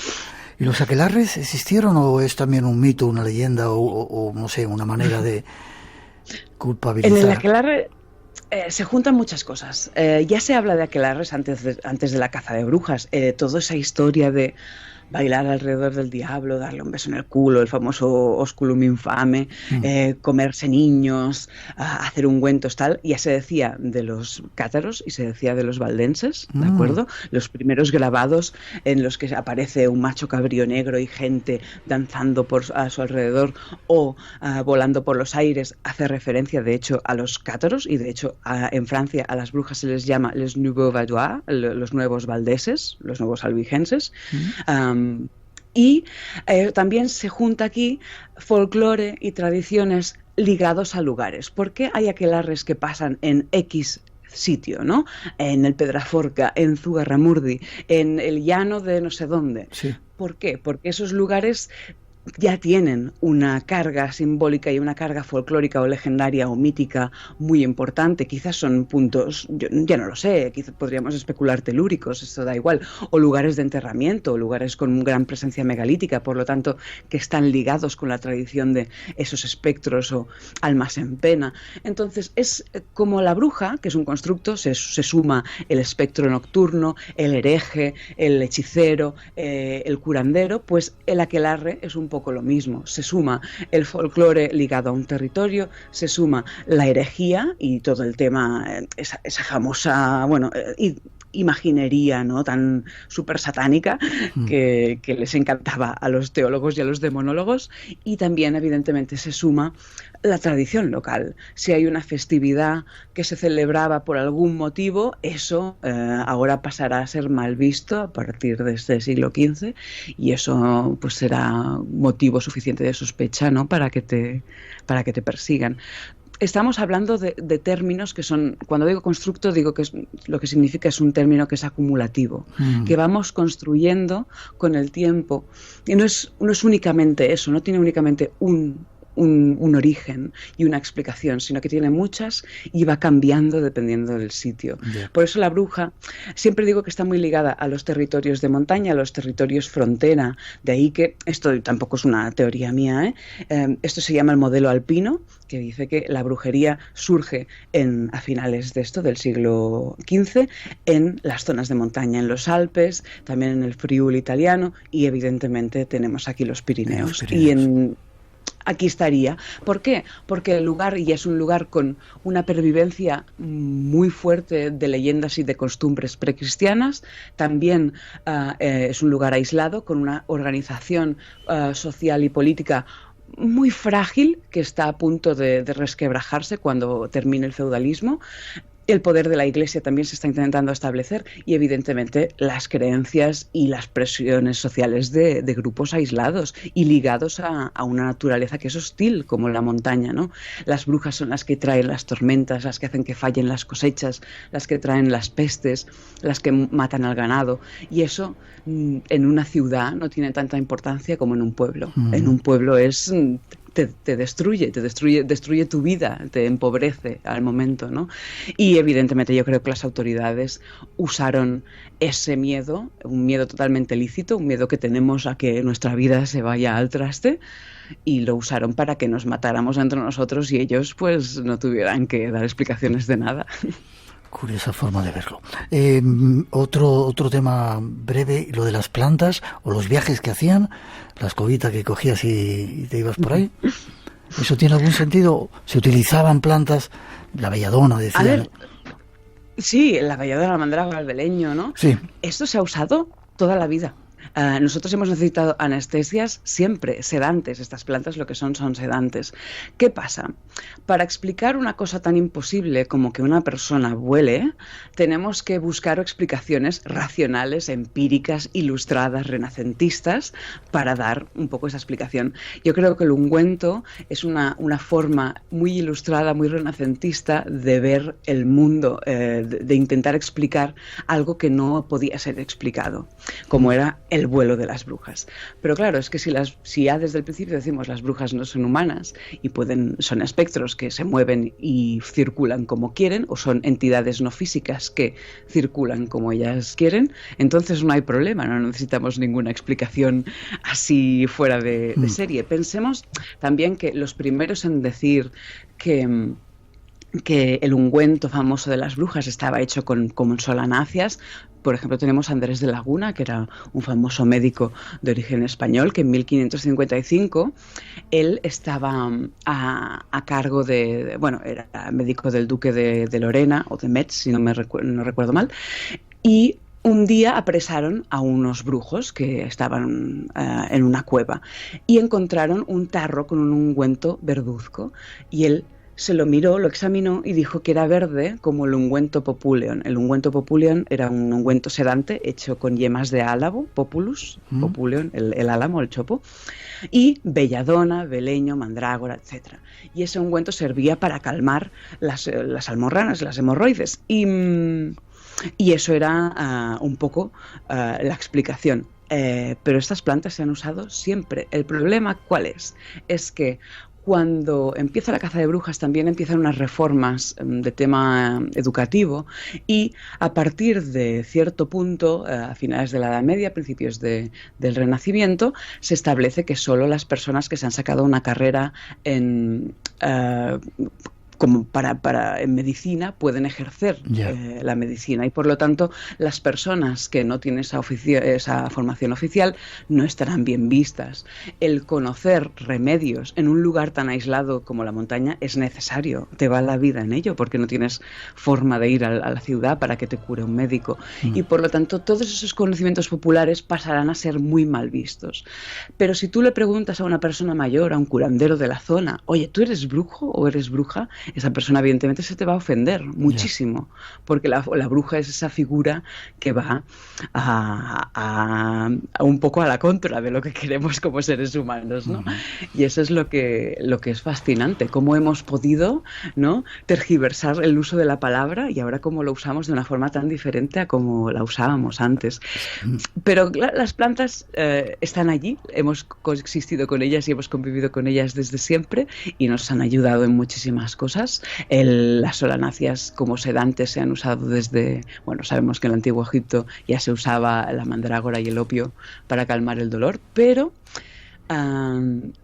¿Y los aquelarres existieron o es también un mito, una leyenda o no sé, una manera de culpabilizar? En el aquelarre se juntan muchas cosas. Ya se habla de aquelarres antes de la caza de brujas. Toda esa historia de bailar alrededor del diablo, darle un beso en el culo, el famoso osculum infame, comerse niños, hacer ungüentos, tal. Ya se decía de los cátaros y se decía de los valdenses, ¿de acuerdo? Los primeros grabados en los que aparece un macho cabrío negro y gente danzando a su alrededor o volando por los aires, hace referencia de hecho a los cátaros, y de hecho en Francia a las brujas se les llama les nouveaux vaudois, los nuevos valdeses, los nuevos albigenses. Y también se junta aquí folclore y tradiciones ligados a lugares. ¿Por qué hay aquelarres que pasan en X sitio, ¿no? En el Pedraforca, en Zugarramurdi, en el llano de no sé dónde? Sí. ¿Por qué? Porque esos lugares ya tienen una carga simbólica y una carga folclórica o legendaria o mítica muy importante. Quizás son puntos, yo ya no lo sé, quizás podríamos especular telúricos, eso da igual, o lugares de enterramiento, o lugares con gran presencia megalítica, por lo tanto, que están ligados con la tradición de esos espectros o almas en pena. Entonces, es como la bruja, que es un constructo, se suma el espectro nocturno, el hereje, el hechicero, el curandero, pues el aquelarre es un poco lo mismo. Se suma el folclore ligado a un territorio, se suma la herejía y todo el tema, esa famosa, imaginería, ¿no?, tan súper satánica que les encantaba a los teólogos y a los demonólogos, y también evidentemente se suma la tradición local. Si hay una festividad que se celebraba por algún motivo, eso ahora pasará a ser mal visto a partir de este siglo XV, y eso pues será motivo suficiente de sospecha, ¿no?, para que te persigan. Estamos hablando de términos que son, cuando digo constructo, digo que lo que significa es un término que es acumulativo, que vamos construyendo con el tiempo, y no es únicamente eso, no tiene únicamente un origen y una explicación, sino que tiene muchas y va cambiando dependiendo del sitio. Yeah. Por eso la bruja, siempre digo que está muy ligada a los territorios de montaña, a los territorios frontera, de ahí que, esto tampoco es una teoría mía, esto se llama el modelo alpino, que dice que la brujería surge a finales de del siglo XV, en las zonas de montaña, en los Alpes, también en el Friuli italiano, y evidentemente tenemos aquí los Pirineos. Aquí estaría. ¿Por qué? Porque el lugar ya es un lugar con una pervivencia muy fuerte de leyendas y de costumbres precristianas. También es un lugar aislado, con una organización social y política muy frágil, que está a punto de resquebrajarse cuando termine el feudalismo. El poder de la Iglesia también se está intentando establecer, y evidentemente las creencias y las presiones sociales de grupos aislados y ligados a una naturaleza que es hostil, como la montaña, ¿no? Las brujas son las que traen las tormentas, las que hacen que fallen las cosechas, las que traen las pestes, las que matan al ganado, y eso en una ciudad no tiene tanta importancia como en un pueblo. En un pueblo es... Te destruye tu vida, te empobrece al momento, ¿no? Y evidentemente yo creo que las autoridades usaron ese miedo, un miedo totalmente lícito, un miedo que tenemos a que nuestra vida se vaya al traste, y lo usaron para que nos matáramos entre nosotros y ellos pues no tuvieran que dar explicaciones de nada. Curiosa forma de verlo. Otro tema breve, lo de las plantas o los viajes que hacían, la escobita que cogías y te ibas por ahí. ¿Eso tiene algún sentido? ¿Se utilizaban plantas? La belladona, decía. A ver, sí, la belladona, la mandrágora, el beleño, ¿no? Sí. Esto se ha usado toda la vida. Nosotros hemos necesitado anestesias siempre, sedantes. Estas plantas lo que son sedantes. ¿Qué pasa? Para explicar una cosa tan imposible como que una persona vuele, tenemos que buscar explicaciones racionales, empíricas, ilustradas, renacentistas, para dar un poco esa explicación. Yo creo que el ungüento es una forma muy ilustrada, muy renacentista de ver el mundo, de intentar explicar algo que no podía ser explicado, como era el vuelo de las brujas. Pero claro, es que si ya desde el principio decimos las brujas no son humanas y son espectros que se mueven y circulan como quieren, o son entidades no físicas que circulan como ellas quieren, entonces no hay problema, no necesitamos ninguna explicación así fuera de serie. Pensemos también que los primeros en decir que que el ungüento famoso de las brujas estaba hecho con solanáceas. Por ejemplo, tenemos a Andrés de Laguna, que era un famoso médico de origen español, que en 1555 él estaba a cargo era médico del duque de Lorena, o de Metz, si no recuerdo mal, y un día apresaron a unos brujos que estaban en una cueva y encontraron un tarro con un ungüento verduzco, y él se lo miró, lo examinó y dijo que era verde como el ungüento populeon. El ungüento populeon era un ungüento sedante hecho con yemas de álamo, populus, populeon, el álamo, el chopo, y belladona, beleño, mandrágora, etc. Y ese ungüento servía para calmar las almorranas, las hemorroides. Y eso era un poco la explicación. Pero estas plantas se han usado siempre. El problema, ¿cuál es? Es que cuando empieza la caza de brujas también empiezan unas reformas de tema educativo, y a partir de cierto punto, a finales de la Edad Media, principios del Renacimiento, se establece que solo las personas que se han sacado una carrera en medicina pueden ejercer la medicina, y por lo tanto las personas que no tienen esa formación oficial no estarán bien vistas. El conocer remedios en un lugar tan aislado como la montaña es necesario, te va la vida en ello, porque no tienes forma de ir a la ciudad para que te cure un médico, y por lo tanto todos esos conocimientos populares pasarán a ser muy mal vistos. Pero si tú le preguntas a una persona mayor, a un curandero de la zona, oye, ¿tú eres brujo o eres bruja?, esa persona evidentemente se te va a ofender muchísimo, porque la bruja es esa figura que va a un poco a la contra de lo que queremos como seres humanos, ¿no? Y eso es lo que es fascinante, cómo hemos podido, ¿no?, tergiversar el uso de la palabra, y ahora cómo lo usamos de una forma tan diferente a como la usábamos antes. Pero las plantas están allí, hemos coexistido con ellas y hemos convivido con ellas desde siempre, y nos han ayudado en muchísimas cosas. Las solanáceas como sedantes se han usado sabemos que en el Antiguo Egipto ya se usaba la mandrágora y el opio para calmar el dolor, pero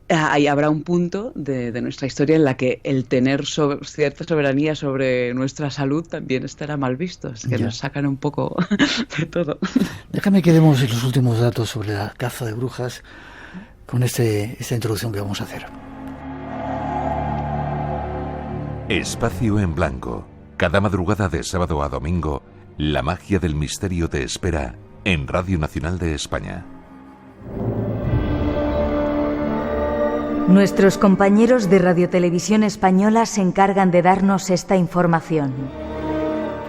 ahí habrá un punto de nuestra historia en la que el tener cierta soberanía sobre nuestra salud también estará mal visto, es que nos sacan un poco de todo. Déjame que demos los últimos datos sobre la caza de brujas con esta introducción que vamos a hacer. Espacio en Blanco. Cada madrugada de sábado a domingo, la magia del misterio te espera en Radio Nacional de España. Nuestros compañeros de Radio Televisión Española se encargan de darnos esta información.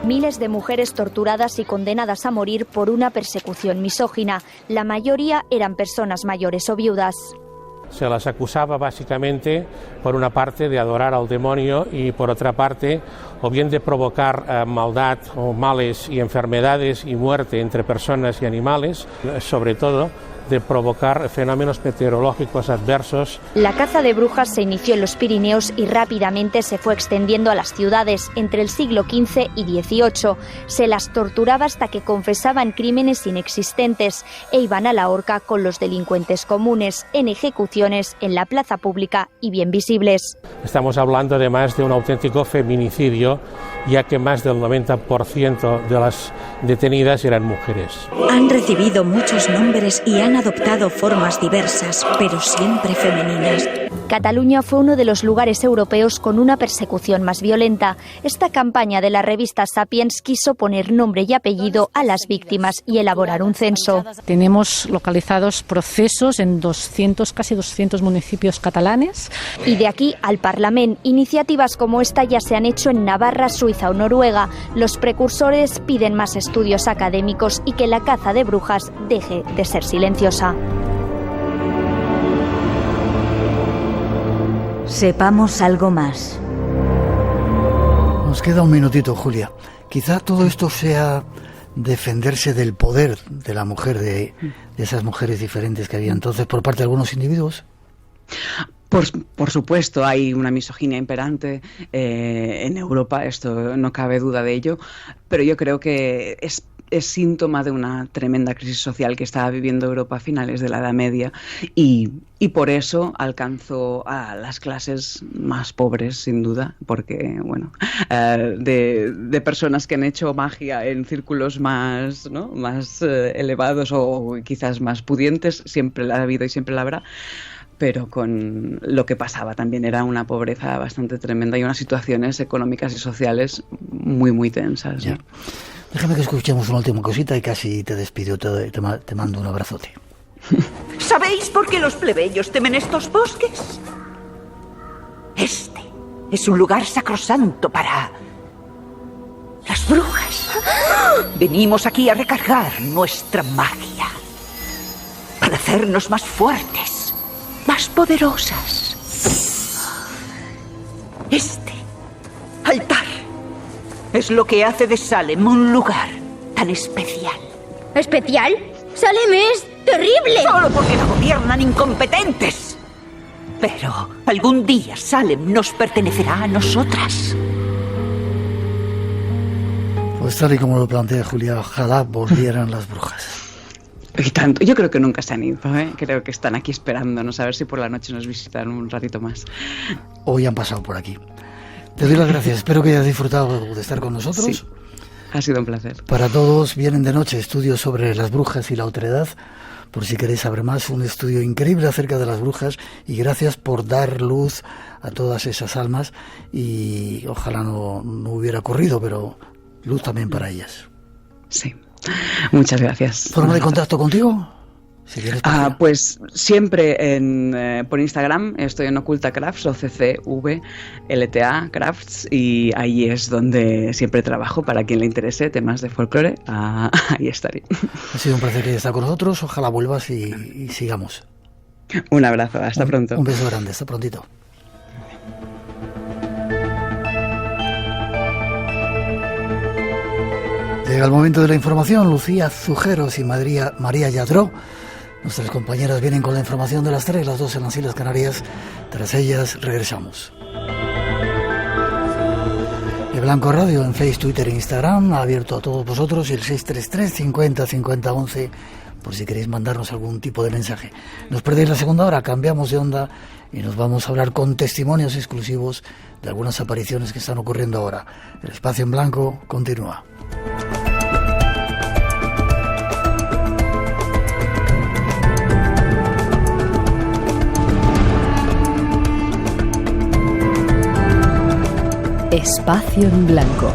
Miles de mujeres torturadas y condenadas a morir por una persecución misógina. La mayoría eran personas mayores o viudas. Se las acusaba básicamente, por una parte, de adorar al demonio y por otra parte, o bien de provocar maldad o males y enfermedades y muerte entre personas y animales, sobre todo de provocar fenómenos meteorológicos adversos. La caza de brujas se inició en los Pirineos y rápidamente se fue extendiendo a las ciudades. Entre el siglo XV y XVIII se las torturaba hasta que confesaban crímenes inexistentes e iban a la horca con los delincuentes comunes, en ejecuciones en la plaza pública y bien visibles. Estamos hablando además de un auténtico feminicidio, ya que más del 90% de las detenidas eran mujeres. Han recibido muchos nombres y han adoptado formas diversas, pero siempre femeninas. Cataluña fue uno de los lugares europeos con una persecución más violenta. Esta campaña de la revista Sapiens quiso poner nombre y apellido a las víctimas y elaborar un censo. Tenemos localizados procesos en casi 200 municipios catalanes. Y de aquí al Parlamento, iniciativas como esta ya se han hecho en Navarra, Suiza o Noruega. Los precursores piden más estudios académicos y que la caza de brujas deje de ser silenciosa. Sepamos algo más. Nos queda un minutito, Julia. Quizá todo esto sea defenderse del poder de la mujer, de esas mujeres diferentes que había entonces por parte de algunos individuos. Por supuesto, hay una misoginia imperante en Europa, esto no cabe duda de ello, pero yo creo que es es síntoma de una tremenda crisis social que estaba viviendo Europa a finales de la Edad Media y por eso alcanzó a las clases más pobres, sin duda, porque, bueno, de personas que han hecho magia en círculos más, ¿no?, más elevados o quizás más pudientes, siempre la ha habido y siempre la habrá, pero con lo que pasaba también era una pobreza bastante tremenda y unas situaciones económicas y sociales muy, muy tensas, ¿no? Déjame que escuchemos una última cosita y casi te despido, te mando un abrazote. ¿Sabéis por qué los plebeyos temen estos bosques? Este es un lugar sacrosanto para las brujas. Venimos aquí a recargar nuestra magia, para hacernos más fuertes, más poderosas. Este altar es lo que hace de Salem un lugar tan especial. ¿Especial? ¡Salem es terrible! Solo porque la gobiernan incompetentes. Pero algún día Salem nos pertenecerá a nosotras. Pues tal y como lo plantea Julia, ojalá volvieran las brujas. Y tanto, yo creo que nunca se han ido, ¿eh? Creo que están aquí esperándonos a ver si por la noche nos visitan un ratito más. Hoy han pasado por aquí. Te doy las gracias, espero que hayas disfrutado de estar con nosotros. Sí, ha sido un placer. Para todos, Vienen de Noche, estudios sobre las brujas y la otredad. Por si queréis saber más, un estudio increíble acerca de las brujas, y gracias por dar luz a todas esas almas, y ojalá no hubiera ocurrido, pero luz también para ellas. Sí, muchas gracias. ¿Forma de contacto contigo? Si pues siempre por Instagram estoy en Oculta Crafts, OCCVLTA Crafts, y ahí es donde siempre trabajo para quien le interese temas de folclore. Ahí estaré. Ha sido un placer que estés con nosotros, ojalá vuelvas y sigamos. Un abrazo, hasta pronto. Un beso grande, hasta prontito. Llega el momento de la información. Lucía Zujeros y María Lladró, nuestras compañeras, vienen con la información de las 3, las 2 en las Islas Canarias. Tras ellas regresamos. El Blanco Radio en Facebook, Twitter e Instagram ha abierto a todos vosotros, y el 633 50 50 11 por si queréis mandarnos algún tipo de mensaje. Nos perdéis la segunda hora, cambiamos de onda y nos vamos a hablar con testimonios exclusivos de algunas apariciones que están ocurriendo ahora. El espacio en blanco continúa. Espacio en Blanco.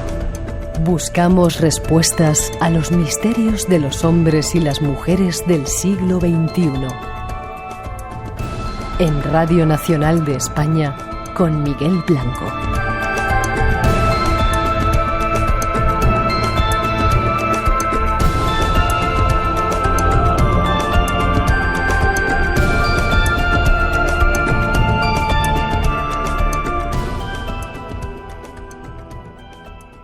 Buscamos respuestas a los misterios de los hombres y las mujeres del siglo XXI. En Radio Nacional de España, con Miguel Blanco.